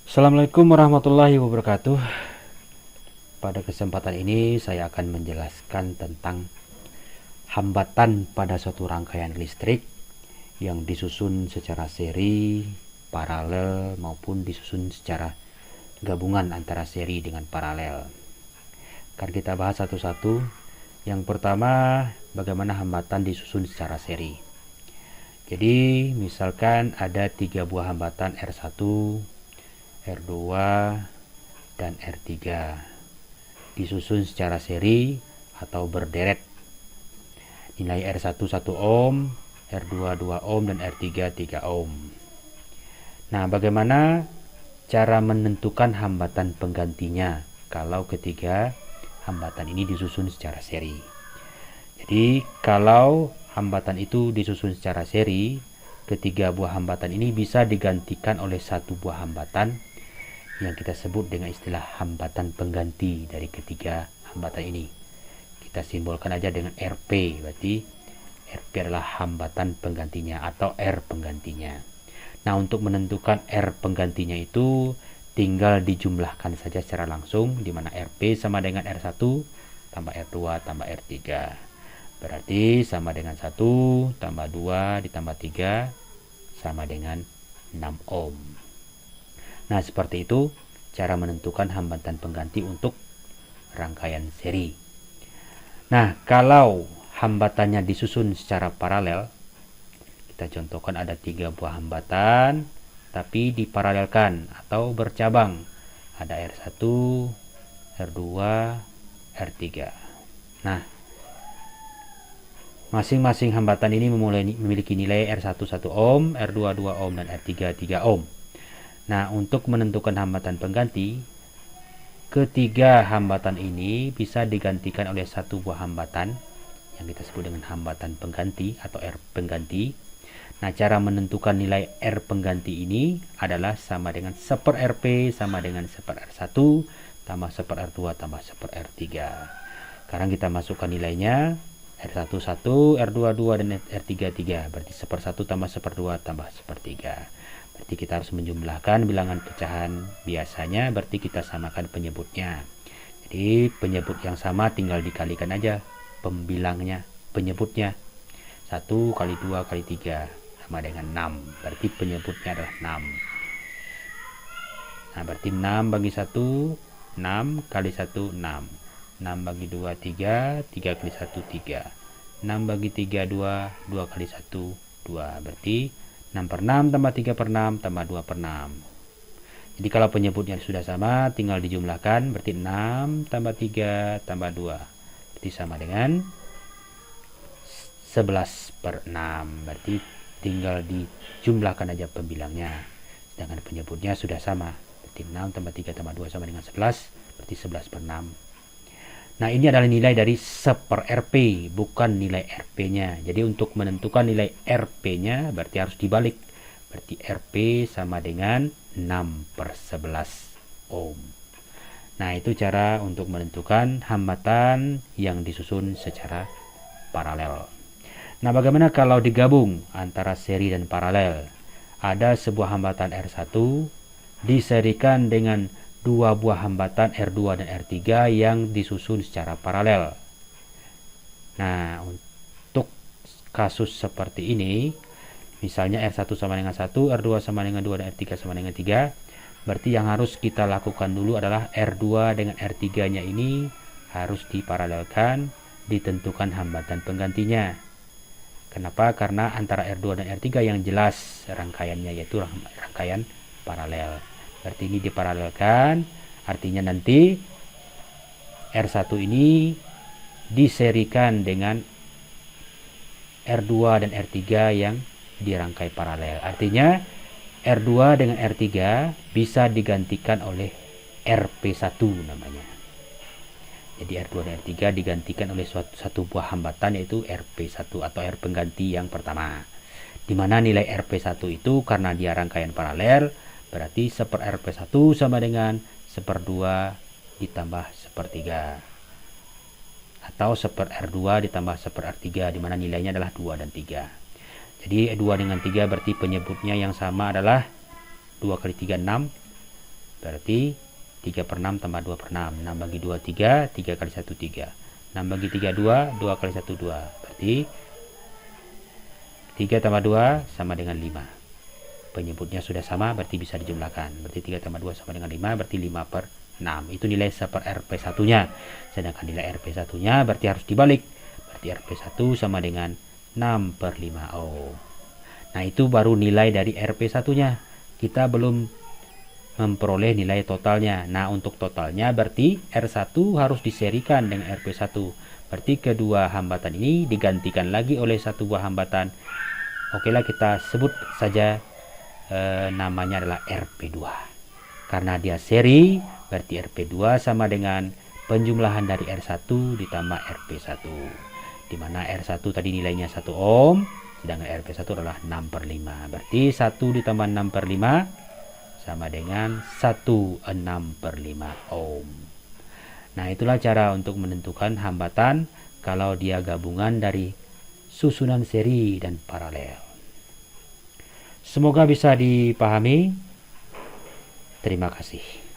Assalamualaikum warahmatullahi wabarakatuh. Pada kesempatan ini saya akan menjelaskan tentang hambatan pada suatu rangkaian listrik yang disusun secara seri, paralel maupun disusun secara gabungan antara seri dengan paralel. Akan kita bahas satu-satu. Yang pertama, bagaimana hambatan disusun secara seri. Jadi misalkan ada 3 buah hambatan R1, R2, dan R3 disusun secara seri atau berderet. Nilai R1 1 ohm, R2 2 ohm, dan R3 3 ohm. Nah, bagaimana cara menentukan hambatan penggantinya kalau ketiga hambatan ini disusun secara seri? Jadi kalau hambatan itu disusun secara seri, ketiga buah hambatan ini bisa digantikan oleh satu buah hambatan yang kita sebut dengan istilah hambatan pengganti dari ketiga hambatan ini. Kita simbolkan aja dengan RP, berarti RP adalah hambatan penggantinya atau R penggantinya. Nah, untuk menentukan R penggantinya itu tinggal dijumlahkan saja secara langsung, di mana RP sama dengan R1 tambah R2 tambah R3. Berarti sama dengan 1 tambah 2 ditambah 3 sama dengan 6 ohm. Nah, seperti itu cara menentukan hambatan pengganti untuk rangkaian seri. Nah, kalau hambatannya disusun secara paralel, kita contohkan ada 3 buah hambatan tapi diparalelkan atau bercabang. Ada R1, R2, R3. Nah, masing-masing hambatan ini memiliki nilai R1 1 ohm, R2 2 ohm, dan R3 3 ohm. Nah, untuk menentukan hambatan pengganti, ketiga hambatan ini bisa digantikan oleh satu buah hambatan yang kita sebut dengan hambatan pengganti atau R pengganti. Nah, cara menentukan nilai R pengganti ini adalah sama dengan 1 RP sama dengan 1 R1 tambah 1 R2 tambah 1 R3. Sekarang kita masukkan nilainya. R1 1, R2 2, dan R3 3. Berarti 1 tambah 1 2 tambah 1/3. Berarti kita harus menjumlahkan bilangan pecahan biasanya, berarti kita samakan penyebutnya. Jadi penyebut yang sama tinggal dikalikan aja pembilangnya, penyebutnya. 1 kali 2 kali 3 sama dengan 6. Berarti penyebutnya adalah 6. Nah, berarti 6 bagi 1, 6 kali 1, 6. 6 bagi 2, 3. 3 kali 1, 3. 6 bagi 3, 2. 2 kali 1, 2. Berarti 6 per 6 tambah 3 per 6 tambah 2 per 6. Jadi kalau penyebutnya sudah sama, tinggal dijumlahkan. Berarti 6 tambah 3 tambah 2. Berarti sama dengan 11 per 6. Berarti tinggal dijumlahkan aja pembilangnya. Sedangkan penyebutnya sudah sama. Berarti 6 tambah 3 tambah 2 sama dengan 11. Berarti 11 per 6. Nah, ini adalah nilai dari 1 RP, bukan nilai RP-nya. Jadi untuk menentukan nilai RP-nya berarti harus dibalik. Berarti RP sama dengan 6/11 ohm. Nah, itu cara untuk menentukan hambatan yang disusun secara paralel. Nah, bagaimana kalau digabung antara seri dan paralel? Ada sebuah hambatan R1 diserikan dengan 2 buah hambatan R2 dan R3 yang disusun secara paralel. Nah, untuk kasus seperti ini, misalnya R1 sama dengan 1, R2 sama dengan 2, dan R3 sama dengan 3, berarti yang harus kita lakukan dulu adalah R2 dengan R3-nya ini harus diparalelkan, ditentukan hambatan penggantinya. Kenapa? Karena antara R2 dan R3 yang jelas rangkaiannya, yaitu rangkaian paralel. Berarti ini diparalelkan, artinya nanti R1 ini diserikan dengan R2 dan R3 yang dirangkai paralel. Artinya R2 dengan R3 bisa digantikan oleh RP1 namanya. Jadi R2 dan R3 digantikan oleh satu buah hambatan, yaitu RP1 atau R pengganti yang pertama. Di mana nilai RP1 itu karena dia rangkaian paralel, berarti 1 RP1 sama dengan 1/2 ditambah 1/3. Atau 1 R2 ditambah 1 R3, di mana nilainya adalah 2 dan 3. Jadi 2 dengan 3 berarti penyebutnya yang sama adalah 2 kali 3 6, berarti 3 per 6 tambah 2 per 6. 6 bagi 2, 3. 3 kali 1, 3. 6 bagi 3, 2. 2 kali 1, 2. Berarti 3 tambah 2 sama dengan 5. Penyebutnya sudah sama, berarti bisa dijumlahkan. Berarti 3 tambah 2 sama dengan 5, berarti 5 per 6. Itu nilai 1 per RP1-nya. Sedangkan nilai RP1-nya berarti harus dibalik. Berarti RP1 sama dengan 6 per 5 ohm. Nah, itu baru nilai dari RP1-nya. Kita belum memperoleh nilai totalnya. Nah, untuk totalnya berarti R1 harus diserikan dengan RP1. Berarti kedua hambatan ini digantikan lagi oleh satu buah hambatan. Oke lah, kita sebut saja namanya adalah RP2. Karena dia seri, berarti RP2 sama dengan penjumlahan dari R1 ditambah RP1. Dimana R1 tadi nilainya 1 ohm, sedangkan RP1 adalah 6 per 5. Berarti 1 ditambah 6 per 5 sama dengan 16 per 5 ohm. Nah, itulah cara untuk menentukan hambatan kalau dia gabungan dari susunan seri dan paralel. Semoga bisa dipahami. Terima kasih.